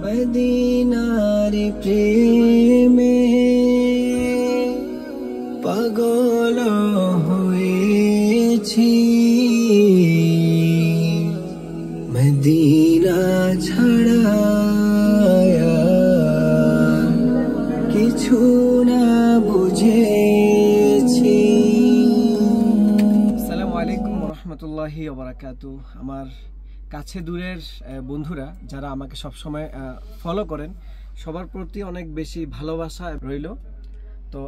মদিনার প্রেমে পাগল হয়েছি, মদিনা ছাড়া কিছু না বুঝেছি। আসসালামু আলাইকুম ওয়া রাহমাতুল্লাহি ওয়া বারাকাতুহু। আমার কাছে দূরের বন্ধুরা যারা আমাকে সবসময় ফলো করেন, সবার প্রতি অনেক বেশি ভালোবাসা রইল। তো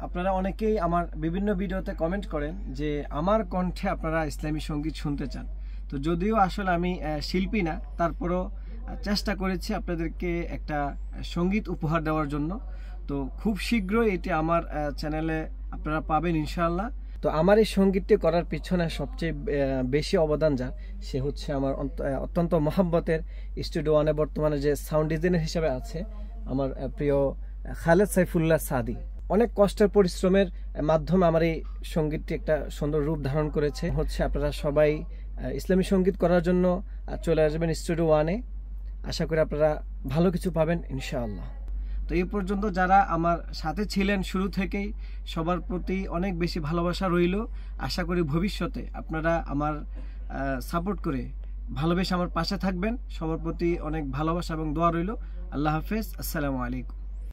আপনারা অনেকেই আমার বিভিন্ন ভিডিওতে কমেন্ট করেন যে আমার কণ্ঠে আপনারা ইসলামী সঙ্গীত শুনতে চান। তো যদিও আসলে আমি শিল্পী না, তারপরও চেষ্টা করেছি আপনাদেরকে একটা সঙ্গীত উপহার দেওয়ার জন্য। তো খুব শীঘ্রই এটি আমার চ্যানেলে আপনারা পাবেন ইনশাআল্লাহ। তো আমার এই সঙ্গীতটি করার পিছনে সবচেয়ে বেশি অবদান যার, সে হচ্ছে আমার অত্যন্ত মহব্বতের স্টুডিও ওয়ানে বর্তমানে যে সাউন্ড ডিজাইনার হিসেবে আছে আমার প্রিয় খালেদ সাইফুল্লাহ সাদি। অনেক কষ্টের পরিশ্রমের মাধ্যমে আমার এই সঙ্গীতটি একটা সুন্দর রূপ ধারণ করেছে। আপনারা সবাই ইসলামী সঙ্গীত করার জন্য চলে আসবেন স্টুডিও ওয়ানে। আশা করি আপনারা ভালো কিছু পাবেন ইনশাআল্লাহ। তো এই পর্যন্ত যারা আমার সাথে ছিলেন শুরু থেকেই, সবার প্রতি অনেক বেশি ভালোবাসা রইল। আশা করি ভবিষ্যতে আপনারা আমার সাপোর্ট করে ভালোবেসে আমার পাশে থাকবেন। সবার প্রতি অনেক ভালোবাসা এবং দোয়া রইল। আল্লাহ হাফেজ। আসসালামু আলাইকুম।